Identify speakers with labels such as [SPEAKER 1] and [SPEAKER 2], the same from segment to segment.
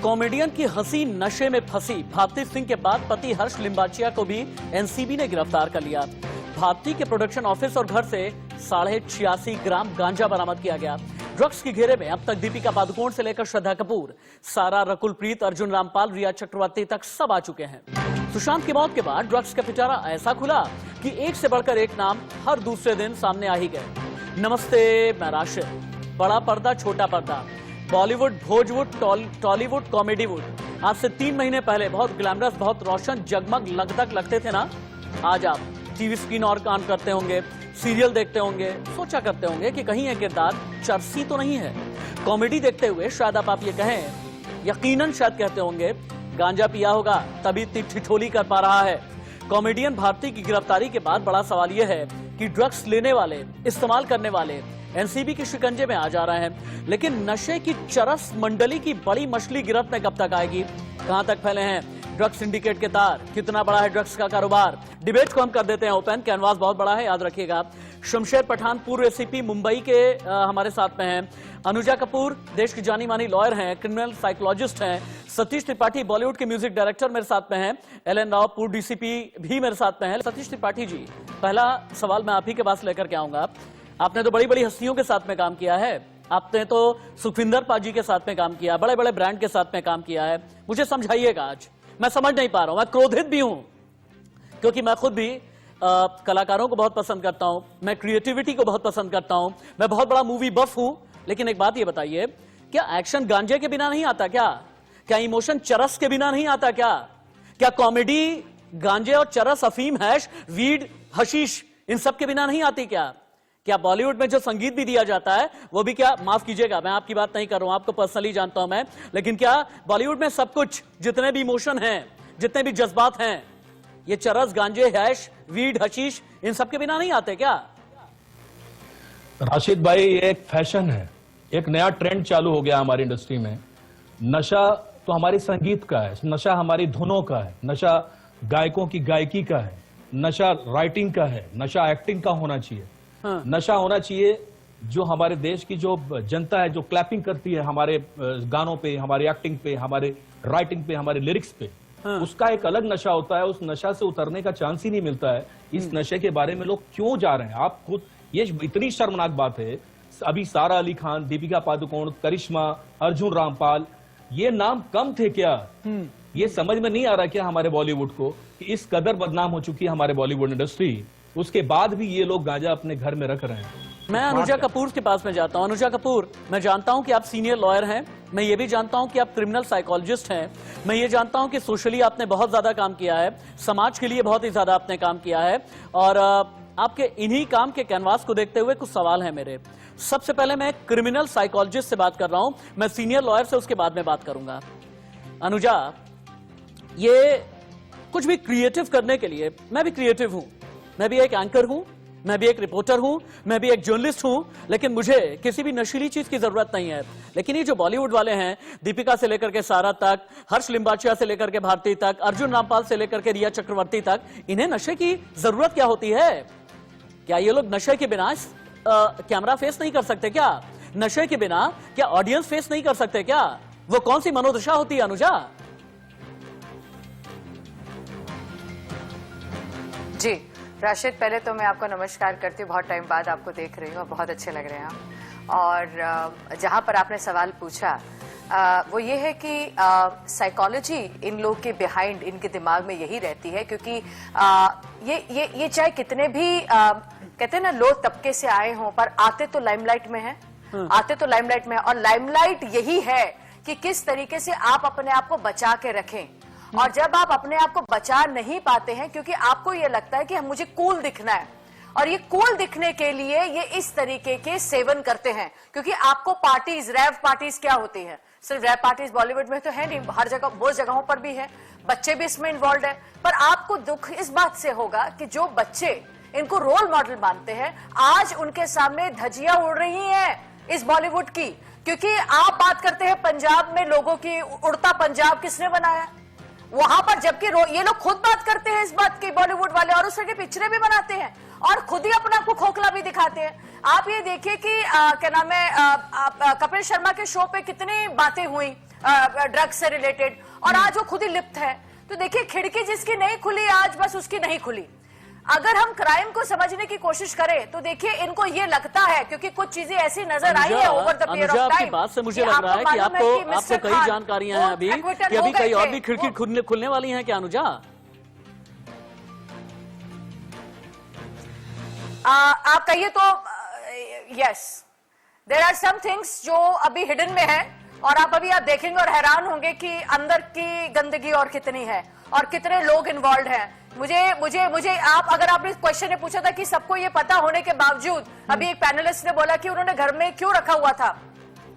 [SPEAKER 1] Comedian की हंसी नशे में फंसी। भारती सिंह के बाद पति हर्ष लिम्बाचिया को भी एनसीबी ने गिरफ्तार कर लिया। भारती के प्रोडक्शन ऑफिस और घर से 86.5 ग्राम गांजा बरामद किया गया। ड्रग्स के घेरे में अब तक दीपिका पादुकोण से लेकर श्रद्धा कपूर, सारा, रकुल प्रीत, अर्जुन रामपाल, रिया चक्रवर्ती तक सब आ चुके हैं। सुशांत की मौत के बाद ड्रग्स का पिटारा ऐसा खुला कि एक से बढ़कर एक नाम हर दूसरे दिन सामने आ ही गए। नमस्ते, मैं राशिद। बड़ा पर्दा, छोटा पर्दा, बॉलीवुड, भोजवुड, टॉलीवुड, कॉमेडीवुड। आज से 3 महीने पहले बहुत ग्लैमरस, बहुत रोशन, जगमग लगधग लगते थे ना। आज आप टीवी स्क्रीन और ऑन करते होंगे, सीरियल देखते होंगे, सोचा करते होंगे कि कहीं यह किरदार चर्सी तो नहीं है। कॉमेडी देखते हुए शायद आप ये कहें, यकीनन शायद कहते होंगे, गांजा पिया होगा तभी ठिठोली कर पा रहा है। कॉमेडियन भारती की गिरफ्तारी के बाद बड़ा सवाल यह है कि ड्रग्स लेने वाले, इस्तेमाल करने वाले एनसीबी के शिकंजे में आ जा रहे हैं। लेकिन नशे की चरस मंडली की बड़ी मछली गिरफ्त में कब तक आएगी? कहां तक फैले हैं ड्रग्स सिंडिकेट के तार? कितना बड़ा है ड्रग्स का कारोबार? डिबेट को हम कर देते हैं ओपन। कैनवास बहुत बड़ा है, याद रखिएगा। शमशेर पठान पूर्व एसीपी मुंबई के हमारे साथ में हैं। अनुजा कपूर देश की जानी मानी लॉयर हैं, क्रिमिनल साइकोलॉजिस्ट हैं। सतीश त्रिपाठी बॉलीवुड के म्यूजिक डायरेक्टर मेरे साथ में हैं। एलन राव पूर्व डीसीपी भी मेरे साथ में हैं। सतीश त्रिपाठी जी, पहला सवाल मैं आप ही के पास लेकर के आऊंगा। आपने तो बड़ी बड़ी हस्तियों के साथ में काम किया है। आपने तो सुखविंदर पाजी के साथ में काम किया, बड़े बड़े ब्रांड के साथ में काम किया है। मुझे समझाइएगा, आज मैं समझ नहीं पा रहा हूं। मैं क्रोधित भी हूं क्योंकि मैं खुद भी कलाकारों को बहुत पसंद करता हूं, मैं क्रिएटिविटी को बहुत पसंद करता हूं, मैं बहुत बड़ा मूवी बफ हूं। लेकिन एक बात ये बताइए, क्या एक्शन गांजे के बिना नहीं आता? क्या इमोशन चरस के बिना नहीं आता? क्या कॉमेडी गांजे और चरस, अफीम, हैश, वीड, हशीश, इन सब के बिना नहीं आती? क्या बॉलीवुड में जो संगीत भी दिया जाता है वो भी, क्या, माफ कीजिएगा मैं आपकी बात नहीं कर रहा हूं, आपको पर्सनली जानता हूं मैं, लेकिन क्या बॉलीवुड में सब कुछ, जितने भी इमोशन हैं, जितने भी जज्बात हैं, ये चरस, गांजे, हैश, वीड, हशीश, इन सब के बिना नहीं आते क्या?
[SPEAKER 2] राशिद भाई, ये एक फैशन है, एक नया ट्रेंड चालू हो गया हमारी इंडस्ट्री में। नशा तो हमारे संगीत का है, नशा हमारी धुनों का है, नशा गायकों की गायकी का है, नशा राइटिंग का है, नशा एक्टिंग का होना चाहिए। हाँ। नशा होना चाहिए जो हमारे देश की जो जनता है, जो क्लैपिंग करती है हमारे गानों पे, हमारे एक्टिंग पे, हमारे राइटिंग पे, हमारे लिरिक्स पे। हाँ। उसका एक अलग नशा होता है। उस नशा से उतरने का चांस ही नहीं मिलता है। इस नशे के बारे में लोग क्यों जा रहे हैं? आप खुद, ये इतनी शर्मनाक बात है। अभी सारा अली खान, दीपिका पादुकोण, करिश्मा, अर्जुन रामपाल, ये नाम कम थे क्या? ये समझ में नहीं आ रहा क्या हमारे बॉलीवुड को कि इस कदर बदनाम हो चुकी है हमारे बॉलीवुड इंडस्ट्री, उसके बाद भी ये लोग गांजा अपने घर में रख रहे हैं।
[SPEAKER 1] मैं अनुजा कपूर के पास में जाता हूं। अनुजा कपूर, मैं जानता हूं कि आप सीनियर लॉयर हैं, मैं ये भी जानता हूं कि आप क्रिमिनल साइकोलॉजिस्ट हैं, मैं ये जानता हूं कि सोशली आपने बहुत ज्यादा काम किया है, समाज के लिए बहुत ही ज्यादा आपने काम किया है, और आपके इन्हीं काम के कैनवास को देखते हुए कुछ सवाल हैं मेरे। सबसे पहले मैं क्रिमिनल साइकोलॉजिस्ट से बात कर रहा हूं, मैं सीनियर लॉयर से उसके बाद में बात करूंगा। अनुजा, ये कुछ भी क्रिएटिव करने के लिए, मैं भी क्रिएटिव हूं, मैं भी एक एंकर हूं, मैं भी एक रिपोर्टर हूं, मैं भी एक जर्नलिस्ट हूं, लेकिन मुझे किसी भी नशीली चीज की जरूरत नहीं है। लेकिन ये जो बॉलीवुड वाले हैं, दीपिका से लेकर के सारा तक, हर्ष लिम्बाचिया से लेकर के भारती तक, अर्जुन रामपाल से लेकर के रिया चक्रवर्ती तक, इन्हें नशे की जरूरत क्या होती है? क्या ये लोग नशे के बिना कैमरा फेस नहीं कर सकते क्या? नशे के बिना क्या ऑडियंस फेस नहीं कर सकते क्या? वो कौन सी मनोदशा होती है अनुजा?
[SPEAKER 3] जी राशिद, पहले तो मैं आपको नमस्कार करती हूँ। बहुत टाइम बाद आपको देख रही हूँ, बहुत अच्छे लग रहे हैं आप। और जहाँ पर आपने सवाल पूछा, वो ये है कि साइकोलॉजी इन लोग के बिहाइंड, इनके दिमाग में यही रहती है, क्योंकि ये चाहे कितने भी कहते हैं ना लो तबके से आए हों, पर आते तो लाइमलाइट में हैं, आते तो लाइमलाइट में हैं। और लाइमलाइट यही है कि किस तरीके से आप अपने आप को बचा के रखें। और जब आप अपने आप को बचा नहीं पाते हैं, क्योंकि आपको ये लगता है कि मुझे कूल दिखना है, और ये कूल दिखने के लिए ये इस तरीके के सेवन करते हैं। क्योंकि आपको पार्टीज, रैव पार्टीज क्या होती है? सिर्फ रैव पार्टीज बॉलीवुड में तो है नहीं, हर जगह, बहुत जगहों पर भी है, बच्चे भी इसमें इन्वॉल्व है। पर आपको दुख इस बात से होगा कि जो बच्चे इनको रोल मॉडल मानते हैं, आज उनके सामने धज्जियां उड़ रही हैं इस बॉलीवुड की। क्योंकि आप बात करते हैं पंजाब में लोगों की, उड़ता पंजाब किसने बनाया वहां पर? जबकि ये लोग खुद बात करते हैं इस बात की, बॉलीवुड वाले, और उस तरह की पिक्चरें भी बनाते हैं। और खुद ही अपने आप को खोखला भी दिखाते हैं। आप ये देखिए कि क्या नाम है, कपिल शर्मा के शो पे कितनी बातें हुई ड्रग्स से रिलेटेड, और आज वो खुद ही लिप्त है। तो देखिए, खिड़की जिसकी नहीं खुली आज बस उसकी नहीं खुली। अगर हम क्राइम को समझने की कोशिश करें तो देखिए, इनको ये लगता है, क्योंकि कुछ चीजें ऐसी नजर आई है over the period of time.
[SPEAKER 1] बात से मुझे लग रहा है कि आपको कई जानकारियां हैं अभी कि अभी कई और भी खिड़की खुलने वाली हैं क्या अनुजा?
[SPEAKER 3] आप कहिए तो yes, there are some things जो अभी हिडन में है, और आप देखेंगे और हैरान होंगे कि अंदर की गंदगी और कितनी है और कितने लोग इन्वॉल्व हैं। मुझे अगर आपने क्वेश्चन पूछा था कि सबको ये पता होने के बावजूद, अभी एक पैनलिस्ट ने बोला कि उन्होंने घर में क्यों रखा हुआ था,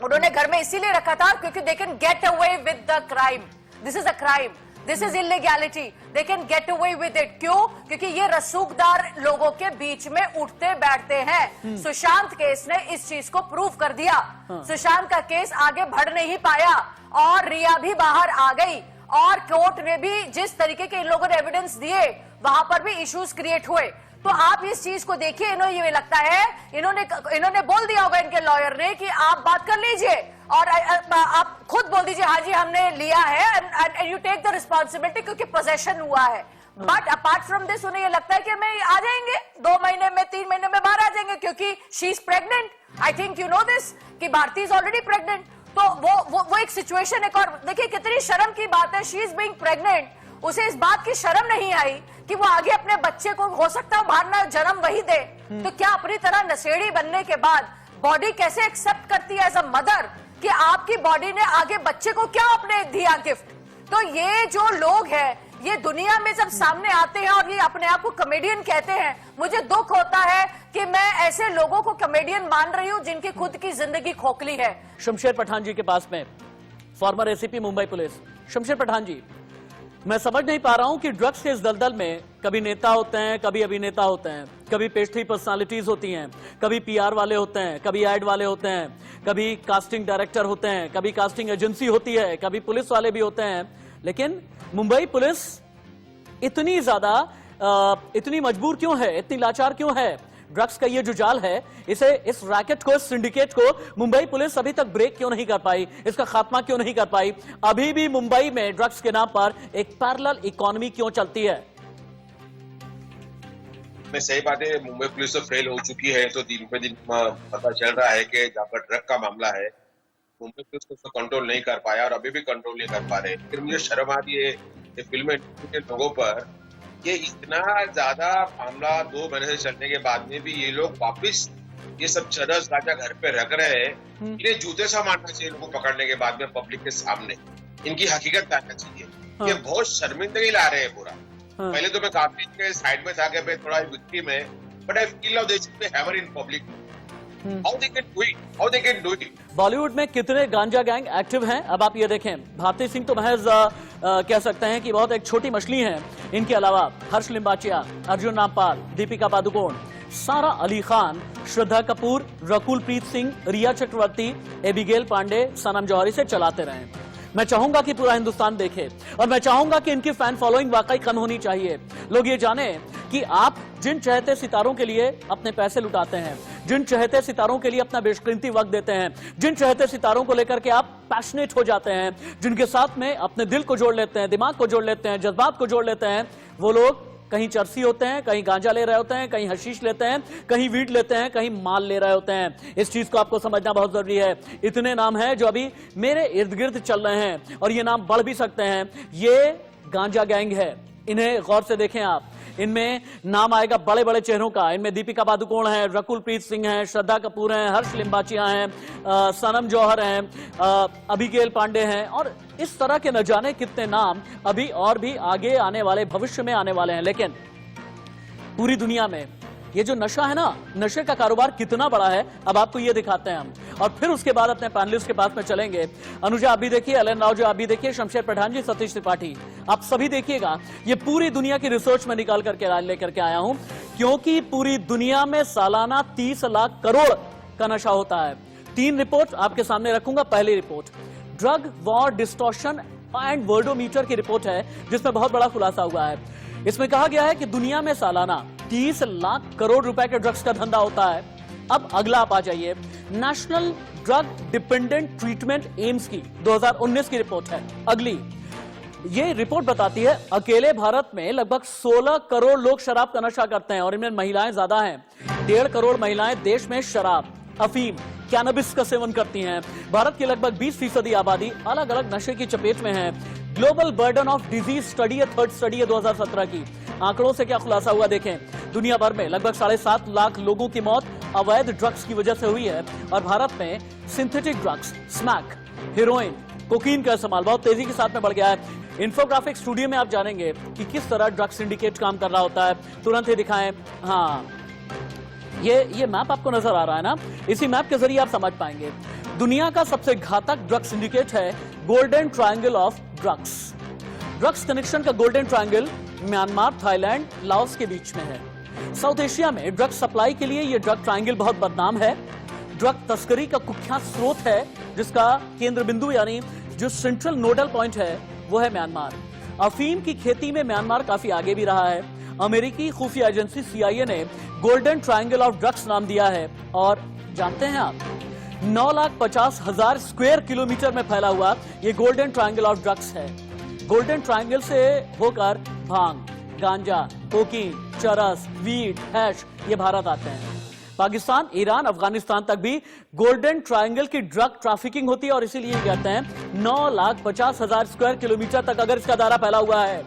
[SPEAKER 3] उन्होंने घर में इसीलिए रखा था क्योंकि they can get away with the crime. This is a crime, this is illegality, they can get away with it. क्यों? क्योंकि ये रसूखदार लोगों के बीच में उठते बैठते हैं। सुशांत केस ने इस चीज को प्रूव कर दिया। सुशांत का केस आगे बढ़ नहीं पाया और रिया भी बाहर आ गई, और कोर्ट ने भी जिस तरीके के इन लोगों ने एविडेंस दिए वहां पर भी इश्यूज क्रिएट हुए। तो आप इस चीज को देखिए, इन्होंने ये लगता है, इन्होंने बोल दिया होगा इनके लॉयर ने कि आप बात कर लीजिए और आप खुद बोल दीजिए हाँ जी हमने लिया है, and you take the responsibility, क्योंकि पोजेशन हुआ है। बट अपार्ट फ्रॉम दिस उन्हें ये लगता है कि हमें आ जाएंगे 2 महीने में, 3 महीने में बाहर आ जाएंगे, क्योंकि she is pregnant. I think you know this कि भारती इज ऑलरेडी प्रेग्नेंट। तो वो एक सिचुएशन है। और देखिए कितनी शर्म की बात है, शी इज बीइंग प्रेग्नेंट, उसे इस बात की शर्म नहीं आई कि वो आगे अपने बच्चे को हो सकता है बाहर ना जन्म वही दे। तो क्या अपनी तरह नशेड़ी बनने के बाद बॉडी कैसे एक्सेप्ट करती है एज अ मदर कि आपकी बॉडी ने आगे बच्चे को क्या अपने दिया गिफ्ट? तो ये जो लोग हैं, ये दुनिया में जब सामने आते हैं और ये अपने आप को कॉमेडियन कहते हैं, मुझे दुख होता है कि मैं ऐसे लोगों को कॉमेडियन मान रही हूं जिनकी खुद की जिंदगी खोखली है।
[SPEAKER 1] शमशेर पठान जी के पास में, former ACP Mumbai police. Shamsher Pathan ji, मैं समझ नहीं पा रहा हूं कि ड्रग्स के इस दलदल में कभी नेता होते हैं, कभी अभिनेता होते हैं, कभी पेस्ट्री पर्सनालिटीज होती हैं, कभी पीआर वाले होते हैं, कभी एड वाले होते हैं, कभी कास्टिंग डायरेक्टर होते हैं, कभी कास्टिंग एजेंसी होती है, कभी पुलिस वाले भी होते हैं। लेकिन मुंबई पुलिस इतनी ज्यादा इतनी मजबूर क्यों है, इतनी लाचार क्यों है? ड्रग्स का ये जो जाल है, इस रैकेट को, इस सिंडिकेट को मुंबई पुलिस अभी तक ब्रेक क्यों नहीं कर पाई, इसका खात्मा क्यों नहीं कर पाई? अभी भी मुंबई में ड्रग्स के नाम पर एक पैरेलल इकोनॉमी क्यों चलती है?
[SPEAKER 4] सही बात है, मुंबई पुलिस तो फेल हो चुकी है। तो दिन पे दिन पता चल रहा है कि जहाँ पर ड्रग का मामला है, मुंबई पुलिस उसको कंट्रोल नहीं कर पाया और अभी भी कंट्रोल नहीं कर पा रहे। फिर मुझे शर्म आती है ये फिल्म के लोगों पर, ये इतना ज्यादा मामला 2 महीने से चलने के बाद में भी ये लोग वापस ये सब चरस गांजा घर पे रख रहे हैं। इन्हें जूते से मारना चाहिए लोगों को पकड़ने के बाद में पब्लिक के सामने, इनकी हकीकत जानना चाहिए। ये बहुत शर्मिंदगी ला रहे हैं पूरा। पहले तो मैं काफी के साइड में था कि मैं थोड़ा विक्टिम है, but I feel now they should be hammer in public. How they can do it, how they can do it.
[SPEAKER 1] Bollywood में कितने गांजा गैंग एक्टिव हैं, अब आप ये देखें। भारती सिंह तो महज कह सकते हैं कि बहुत एक छोटी मछली हैं। इनके अलावा हर्ष लिम्बाचिया, अर्जुन रामपाल, दीपिका पादुकोण, सारा अली खान, श्रद्धा कपूर, रकुल प्रीत सिंह, रिया चक्रवर्ती, एबिगेल पांडे, सनम जौहरी से चलाते रहे। मैं चाहूंगा कि पूरा हिंदुस्तान देखे और मैं चाहूंगा कि इनकी फैन फॉलोइंग वाकई कम होनी चाहिए। लोग ये जाने कि आप जिन चहेते सितारों के लिए अपने पैसे लुटाते हैं, जिन चहेते सितारों के लिए अपना बेशकीमती वक्त देते हैं, जिन चहेते सितारों को लेकर के आप पैशनेट हो जाते हैं, जिनके साथ में अपने दिल को जोड़ लेते हैं, दिमाग को जोड़ लेते हैं, जज्बात को जोड़ लेते हैं, वो लोग कहीं चरसी होते हैं, कहीं गांजा ले रहे होते हैं, कहीं हशीश लेते हैं, कहीं वीड लेते हैं, कहीं माल ले रहे होते हैं। इस चीज को आपको समझना बहुत जरूरी है। इतने नाम हैं जो अभी मेरे इर्द गिर्द चल रहे हैं और ये नाम बढ़ भी सकते हैं। ये गांजा गैंग है, इन्हें गौर से देखें आप। इनमें नाम आएगा बड़े बड़े चेहरों का। इनमें दीपिका पादुकोण है, रकुल प्रीत सिंह है, श्रद्धा कपूर हैं, हर्ष लिम्बाचिया हैं, सनम जौहर हैं, अबिगेल पांडे हैं, और इस तरह के न जाने कितने नाम अभी और भी आगे आने वाले, भविष्य में आने वाले हैं। लेकिन पूरी दुनिया में ये जो नशा है ना, नशे का कारोबार कितना बड़ा है, अब आपको ये दिखाते हैं हम, और फिर उसके बाद अपने पैनलिस्ट के पास में चलेंगे। अनुजा आप भी देखिए, एलन राव जो आप भी देखिए, शमशेर पठान जी, सतीश त्रिपाठी, आप सभी देखिएगा। ये पूरी दुनिया की रिसर्च में निकाल करके लेकर के आया हूं, क्योंकि पूरी दुनिया में सालाना 30 लाख करोड़ का नशा होता है। 3 रिपोर्ट आपके सामने रखूंगा। पहली report drug war distortion and Worldometer की रिपोर्ट है, जिसमें बहुत बड़ा खुलासा हुआ है। इसमें कहा गया है कि दुनिया में सालाना 30 लाख करोड़ रुपए के ड्रग्स का धंधा होता है। अब अगला आप आ जाइए, national drug dependent treatment AIIMS की 2019 की रिपोर्ट है। अगली ये रिपोर्ट बताती है अकेले भारत में लगभग 16 करोड़ लोग शराब का नशा करते हैं और इनमें महिलाएं ज्यादा हैं। 1.5 करोड़ महिलाएं देश में शराब, अफीम, कैनबिस का सेवन करती हैं। भारत की लगभग 20% आबादी अलग अलग नशे की चपेट में है। Global burden of disease study है, थर्ड स्टडी है 2017 की। आंकड़ों से क्या खुलासा हुआ देखें, दुनिया भर में लगभग 7.5 लाख लोगों की मौत अवैध ड्रग्स की वजह से हुई है और भारत में synthetic drugs, smack, heroin, cocaine का इस्तेमाल बहुत तेजी के साथ में बढ़ गया है। इंफोग्राफिक स्टूडियो में आप जानेंगे कि किस तरह ड्रग सिंडिकेट काम कर रहा होता है। तुरंत ही दिखाएं, हाँ ये मैप आपको नजर आ रहा है ना, इसी मैप के जरिए आप समझ पाएंगे। दुनिया का सबसे घातक ड्रग सिंडिकेट है golden triangle of drugs. Drugs connection का golden triangle Myanmar, Thailand, Laos के बीच में है। साउथ एशिया में ड्रग सप्लाई के लिए यह ड्रग ट्रायंगल बहुत बदनाम है। ड्रग तस्करी का कुख्यात स्रोत है जिसका केंद्र बिंदु यानी जो सेंट्रल नोडल पॉइंट है वो है म्यांमार। अफीम की खेती में म्यांमार काफी आगे भी रहा है। अमेरिकी खुफिया एजेंसी CIA ने गोल्डन ट्रायंगल ऑफ ड्रग्स नाम दिया है और जानते हैं आप 9,50,000 स्क्वायर किलोमीटर में फैला हुआ ये गोल्डन ट्रायंगल ऑफ ड्रग्स है। गोल्डन ट्रायंगल से होकर भांग, गांजा, कोकीन, चरस, वीट, हैश ये भारत आते हैं। पाकिस्तान, ईरान, अफगानिस्तान तक भी गोल्डन ट्रायंगल की ड्रग ट्रैफिकिंग होती है और इसीलिए कहते हैं 9,50,000 स्क्वायर किलोमीटर तक अगर इसका दायरा फैला हुआ है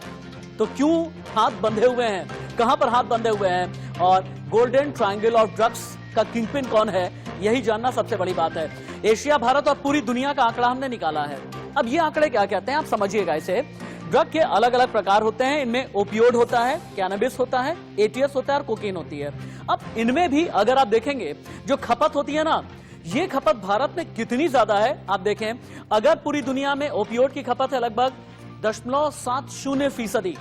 [SPEAKER 1] तो क्यों हाथ बंधे हुए हैं, कहां पर हाथ बंधे हुए हैं और गोल्डन ट्रायंगल ऑफ ड्रग्स का किंगपिन कौन है, यही जानना सबसे बड़ी बात है। एशिया, भारत और पूरी दुनिया का आंकड़ा हमने निकाला है। अब ये आंकड़े क्या कहते हैं आप समझिएगा इसे। ड्रग के अलग अलग प्रकार होते हैं, इनमें ओपियोड होता है, कैनबिस होता है, ATS होता है और कोकीन होती है। अब इनमें भी अगर आप देखेंगे जो खपत होती है ना, ये खपत भारत में कितनी ज्यादा है आप देखें। अगर पूरी दुनिया में ओपियोड की खपत है लगभग 0.70%,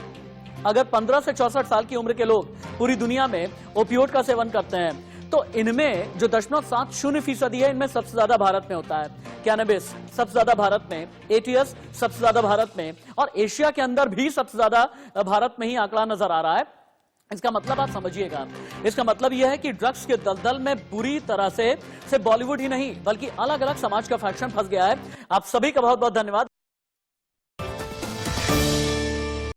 [SPEAKER 1] अगर 15 से 64 साल की उम्र के लोग पूरी दुनिया में ओपियोड का सेवन करते हैं तो इनमें जो 0.70% है इनमें सबसे ज्यादा भारत में होता है। कैनबिस सबसे ज्यादा भारत में, ATS सबसे ज्यादा भारत में और एशिया के अंदर भी सबसे ज्यादा भारत में ही आंकड़ा नजर आ रहा है। इसका मतलब आप समझिएगा, इसका मतलब यह है कि ड्रग्स के दलदल में बुरी तरह से सिर्फ बॉलीवुड ही नहीं बल्कि अलग अलग समाज का फैक्शन फंस गया है। आप सभी का बहुत बहुत धन्यवाद।